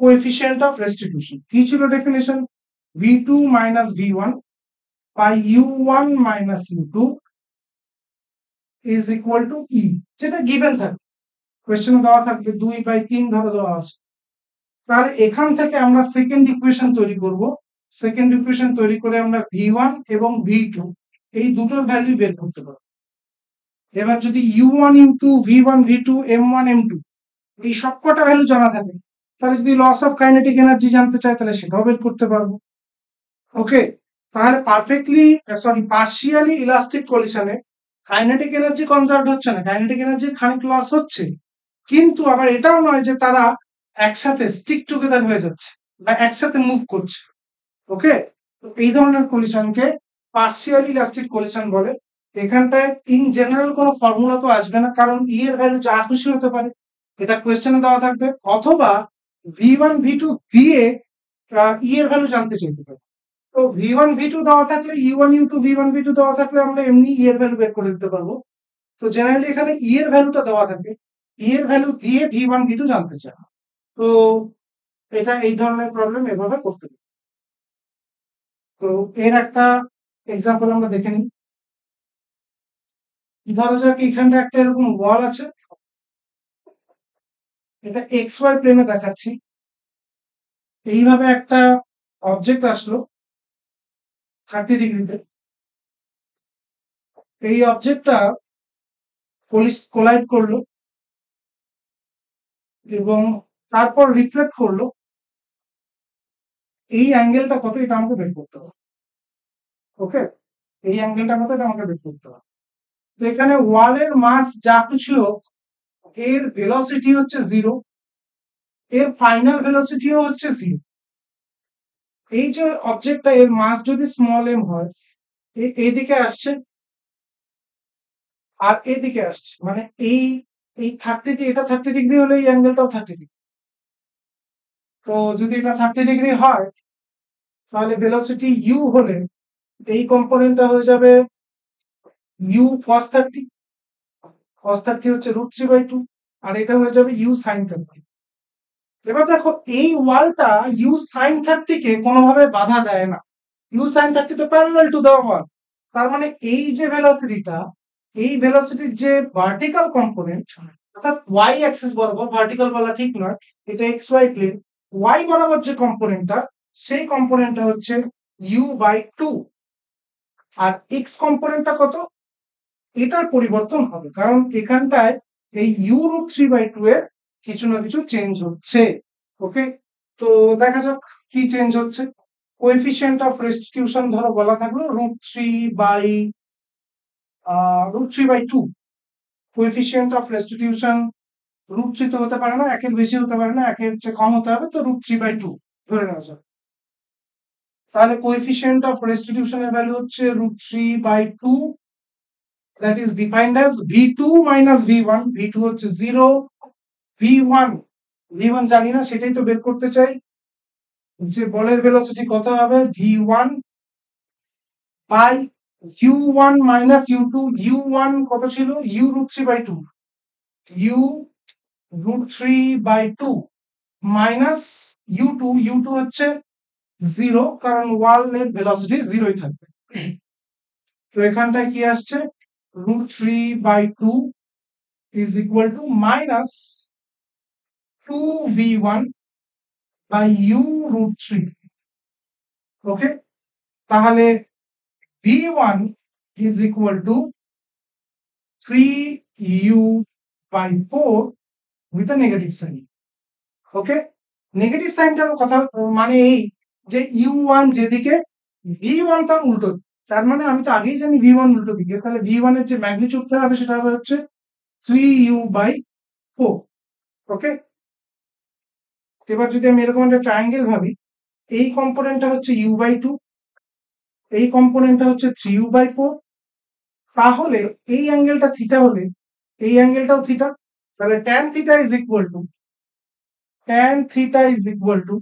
coefficient of restitution. কি ছিল definition? v2 minus v1 by u1 minus u2 is equal to e, যেটা given থাকবে, কোয়েশ্চেনে দেওয়া থাকবে 2/3 ধরে দেওয়া আছে। তাহলে এখান থেকে আমরা সেকেন্ড ইকুয়েশন তৈরি করব। সেকেন্ড ইকুয়েশন তৈরি করে আমরা v1 এবং v2 এই দুটোর ভ্যালু বের করতে পারবো। এবার যদি u1 u2 v1 v2 m1 m2 এই সবকটা ভ্যালু জানা থাকে, তাহলে যদি লস অফ কাইনেটিক এনার্জি জানতে চাই তাহলে সেটাও বের করতে পারবো। ওকে, তাহলে পার্শিয়ালি ইলাস্টিক কন্ডিশনে কাইনেটিক এনার্জি কনজার্ভ হচ্ছে না, কাইনেটিক এনার্জির খানিক লস হচ্ছে, কিন্তু আবার এটাও নয় যে তারা একসাথে স্টিক টুগেদার হয়ে যাচ্ছে বা একসাথে মুভ করছে। ওকে, এই ধরনের কন্ডিশনকে পার্শিয়ালি ইলাস্টিক কন্ডিশন বলে। এখানটায় ইন জেনারেল কোনো ফর্মুলা তো আসবে না, কারণ ই এর ভ্যালু যা খুশি হতে পারে, এটা কোয়েশ্চেনে দেওয়া থাকবে, অথবা v1 v2 দিয়ে ই এর ভ্যালু জানতে চাইতে পারে। তো v1 v2 দেওয়া থাকলে u1 u2 v1 v2 দেওয়া থাকলে আমরা এমনি ই এর ভ্যালু বের করে দিতে পারবো। তো জেনারেলি এখানে ই এর ভ্যালুটা দেওয়া থাকে, ই এর ভ্যালু দিয়ে v1 v2 জানতে চায়। তো এটা এই ধরনের প্রবলেম এভাবে করতে পারি। তো এর একটা এক্সাম্পল আমরা দেখে নিই। ধরা যাক এখানটা একটা এরকম ওয়াল আছে, এটা এক্স ওয়াই প্লেনে দেখাচ্ছি। এইভাবে একটা অবজেক্ট আসলো 30 ডিগ্রিতে, এই অবজেক্টটা কোলাইড করলো এবং তারপর রিফ্লেক্ট করলো। এই অ্যাঙ্গেলটা কত এটা আমাকে বের করতে হবে। ওকে, এই অ্যাঙ্গেলটা কত এটা আমাকে বের করতে হবে। তো এখানে ওয়ালের মাস যা কিছু হোক, এর ভেলোসিটি হচ্ছে 0, এর ফাইনাল ভেলোসিটিও হচ্ছে 0। এই যে অবজেক্টটা এর মাস যদি স্মল এম হয়, এইদিকে আসছে আর এদিকে আসছে, মানে এই এই 30 এটা 30 ডিগ্রি হলে এই অ্যাঙ্গেলটাও 30 ডিগ্রি। তো যদি এটা 30 ডিগ্রি হয়, তাহলে ভেলোসিটি ইউ হলে এই কম্পোনেন্টটা হয়ে যাবে ইউ cos 30, cos 30 হচ্ছে √3/2, আর এটা হয়ে যাবে ইউ sin 30। এবার দেখো এই ওয়ালটা ইউ sin 30 কে কোনোভাবে বাধা দেয় না, ইউ sin 30 তো প্যারালাল টু দ্য ওয়াল, তার মানে এই যে ভেলোসিটিটা, এই ভেলোসিটির যে ভার্টিক্যাল কম্পোনেন্ট, অর্থাৎ ওয়াই অ্যাক্সিস বরাবর, ভার্টিক্যাল বলা ঠিক নয়, এটা এক্স ওয়াই প্লেন, ওয়াই বরাবর যে কম্পোনেন্টটা, সেই কম্পোনেন্টটা হচ্ছে u/2, আর এক্স কম্পোনেন্টটা কত, এটার পরিবর্তন হবে, কারণ এখানটায় এই u√3/2 এর কিছু না কিছু চেঞ্জ হচ্ছে। ওকে, তো দেখা যাক কি চেঞ্জ হচ্ছে। কোএফিসিয়েন্ট অফ রেস্টিটিউশন ধরো বলা থাকলো √3/2। কোএফিসিয়েন্ট অফ রেস্টিটিউশন √3 তো হতে পারে না, একের বেশি হতে পারে না, একের চেয়ে কম হতে হবে, তো √3/2 ধরে নেওয়া যাক। তাহলে কোএফিসিয়েন্ট অফ রেস্টিটিউশনের ভ্যালু হচ্ছে √3/2, that is defined as v2 minus v1। v2 হচ্ছে 0, v1 জানি না, সেটাই তো বের করতে চাই, যে বলের ভেলোসিটি কত হবে, v1 by u1 minus u2। u1 কত ছিল, u√3/2, u√3/2 মাইনাস u2 হচ্ছে 0, কারণ ওয়ালের ভেলোসিটি 0ই থাকবে। তো এখানটায় কি আসছে, √3/2 is equal to minus 2v1 by u√3। ওকে, তাহলে v1 is equal to 3u/4 with a negative sign। Okay, negative সাইনটার কথা মানে এই যে u1 যেদিকে, v1 তার উল্টো, তার মানে আমি তো আগেই জানি v1 উল্টো দিকে, তাহলে v1 এর যে ম্যাগনিটিউডটা হবে সেটা হবে হচ্ছে 3u/4। ওকে, এবার যদি আমি এরকম একটা ট্রায়াঙ্গেল ভাবি, এই কম্পোনেন্টটা হচ্ছে u/2, এই কম্পোনেন্টটা হচ্ছে 3u/4, তাহলে এই অ্যাঙ্গেলটা থিটা হলে এই অ্যাঙ্গেলটাও থিটা, তাহলে tan theta is equal to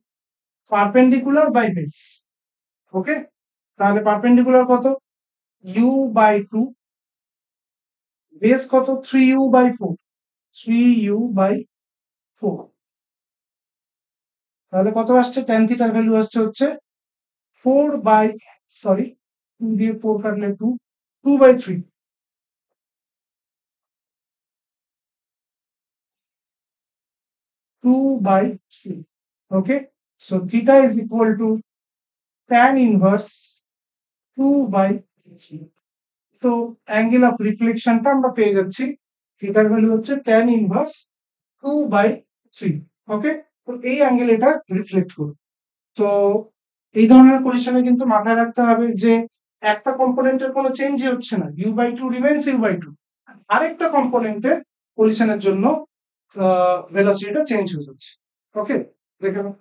perpendicular by base. Okay, তাহলে পারপেন্ডিকুলার কত, u/2, বেস কত, 3u/4, 3u/4, তাহলে কত আসছে, tan থিটার ভ্যালু আসছে হচ্ছে 4 বাই, সরি 2 দিয়ে 4 কাটলে 2, 2/3, 2/3। Okay, so theta is equal to tan inverse 2/3। তো অ্যাঙ্গেল অফ রিফ্লেকশনটা আমরা পেয়ে যাচ্ছি, থিটার ভ্যালু হচ্ছে tan ইনভার্স 2/3। ওকে, তো এই অ্যাঙ্গেল এটা রিফ্লেক্ট করবে। তো এই ধরনের পজিশনে কিন্তু মাথায় রাখতে হবে যে একটা কম্পোনেন্টের কোনো চেঞ্জই হচ্ছে না, u/2 রিমেইনস u/2, আরেকটা কম্পোনেন্টের পজিশনের জন্য ভেলোসিটিটা চেঞ্জ হয়ে যাচ্ছে। ওকে, দেখে নাও।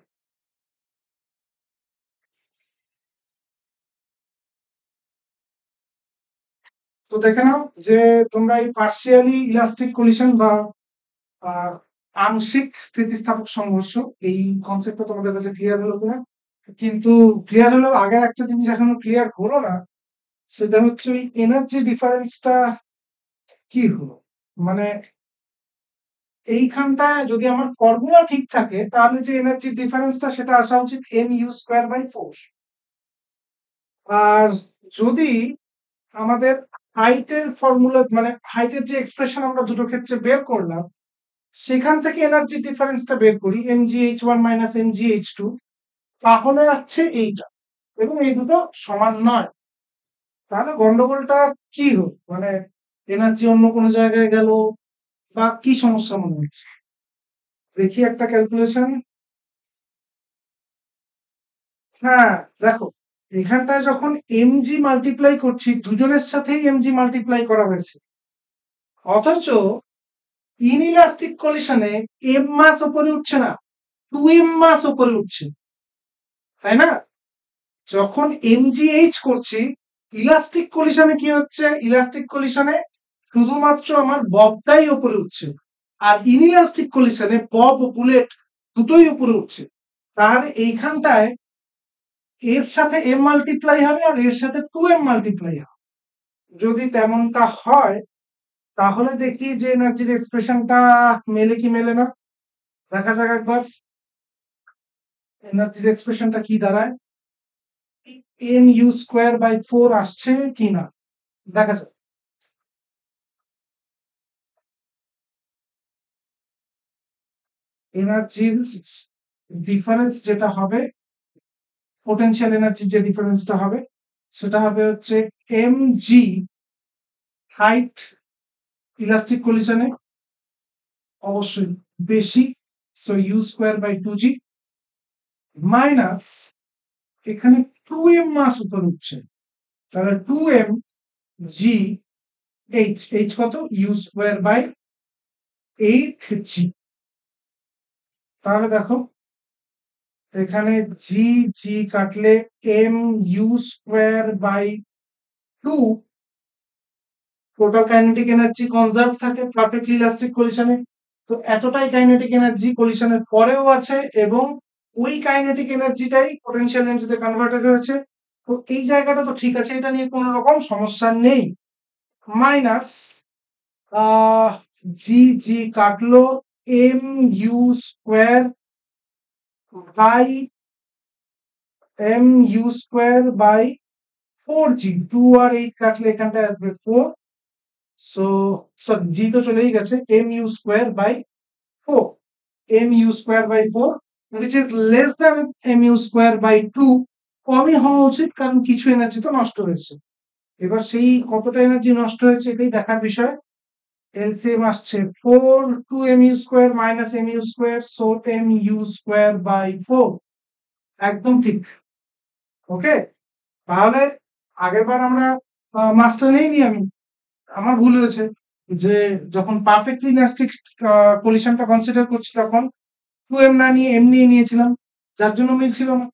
তো দেখে নাও যে তোমরা এই পার্শিয়ালি ইলাস্টিক কলিশন বা আংশিক স্থিতিস্থাপক সংঘর্ষ, এই কনসেপ্টটা তোমাদের কাছে ক্লিয়ার হলো কিনা। কিন্তু ক্লিয়ার হলেও আগের একটা জিনিস এখনো ক্লিয়ার হলো না, সেটা হচ্ছে ওই এনার্জি ডিফারেন্সটা কি হলো। মানে এইখানটায় যদি আমার ফর্মুলা ঠিক থাকে, তাহলে যে এনার্জি ডিফারেন্সটা সেটা আসা উচিত mu²/4। আর যদি আমাদের হাইটের ফর্মুলা, মানে হাইটের যে এক্সপ্রেশন আমরা দুটো ক্ষেত্রে বের করলাম, সেখান থেকে এনার্জি ডিফারেন্সটা বের করি mgh1 মাইনাস mgh2, তাহলে আসছে এইটা, এবং এই দুটো সমান নয়। তাহলে গন্ডগোলটা কি হল, মানে এনার্জি অন্য কোনো জায়গায় গেল, বা কি সমস্যা মনে হচ্ছে, দেখি একটা ক্যালকুলেশন। হ্যাঁ, দেখো এখানটায় যখন mg মাল্টিপ্লাই করছি, দুজনের সাথেই mg মাল্টিপ্লাই করা হয়েছে, অথচ ইনইলাস্টিক কলিশনে m মাস উপরে উঠছে না, 2m মাস উপরে উঠছে, তাই না। যখন mgh করছি, ইলাস্টিক কলিশনে কি হচ্ছে, ইলাস্টিক কলিশনে শুধুমাত্র আমার ববটাই উপরে উঠছে, আর ইনইলাস্টিক কলিশনে বব ও বুলেট দুটোই উপরে উঠছে। তাহলে এইখানটায় এর সাথে m মাল্টিপ্লাই হবে আর এর সাথে 2m মাল্টিপ্লাই হবে। যদি তেমনটা হয়, তাহলে দেখি যে এনার্জির এক্সপ্রেশনটা মেলে কি মেলে না। দেখা যাক একবার এনার্জির এক্সপ্রেশনটা কি দাঁড়ায়, mu²/4 আসছে কিনা। দেখা যাক এনার্জির ডিফারেন্স যেটা হবে, পোটেনশিয়াল এনার্জির যে ডিফারেন্সটা হবে সেটা হবে হচ্ছে এম জি হাইট ইলাস্টিক কলিশনে অবশ্যই বেশি, so u square by 2g minus এখানে 2m মাস উপর উঠছে, তাহলে 2m জি এইচ কত ইউ স্কোয়ার বাই 8g। তাহলে দেখো এখানে জি জি কাটলে m u square by 2, total kinetic energy conserve থাকে পারফেক্টলি ইলাস্টিক কলিশনে। তো এতটাই কাইনেটিক এনার্জি কলিশনের পরেও আছে এবং ওই কাইনেটিক এনার্জিটাই পোটেনশিয়াল এনার্জিতে কনভার্টেড হয়েছে। তো এই জায়গাটা তো ঠিক আছে, এটা নিয়ে কোনো রকম সমস্যা নেই। মাইনাস জি জি কাটলো m u square by m u square by 4g, 2 আর 8 কাটলে এখানটায় আসবে 4, সো সরি জি তো চলেই গেছে, m u square by 4, m u square by 4 which is less than m u square by 2, কমই হওয়া উচিত কারণ কিছু এনার্জি তো নষ্ট হয়েছে। এবার সেই কতটা এনার্জি নষ্ট হয়েছে এটাই দেখার বিষয়। এলসিএম আসছে 4 2 m u square minus m u square, so m u square by 4, একদম ঠিক। ওকে, তাহলে আগেরবার আমরা মাস্টার নেইনি আমি, আমার ভুল হয়েছে যে যখন পারফেক্টলি ইলাস্টিক কলিশনটা কনসিডার করছি তখন 2m না নিয়ে m নিয়ে নিয়েছিলাম, যার জন্য মিলছিল না।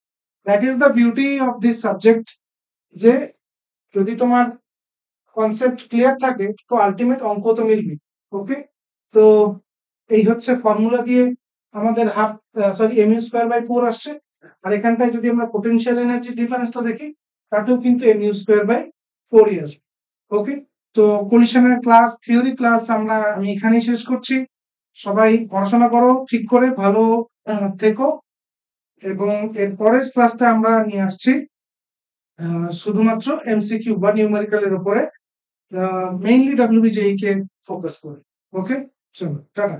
That is the beauty of this subject, যে যদি তোমার কনসেপ্ট ক্লিয়ার থাকে তো আলটিমেট অঙ্ক তো মিলবে। ওকে, তো এই হচ্ছে ফর্মুলা দিয়ে আমাদের half sorry m u square by 4 আসছে। আর এখানটায় যদি আমরা পোটেনশিয়াল এনার্জি ডিফারেন্সটা দেখি তাতেও কিন্তু এম ইউ স্কোয়ার বাই 4ই আসবে। ওকে, তো কলিশনের ক্লাস থিওরি ক্লাস আমি এখানেই শেষ করছি। সবাই পড়াশোনা করো ঠিক করে, ভালো থেকো, এবং এর পরের ক্লাসটা আমরা নিয়ে আসছি শুধুমাত্র এমসিকিউ বা নিউমেরিক্যালের উপরে, মেইনলি ডব্লিউবিজেই কে ফোকাস করে। ওকে, চলো টাটা।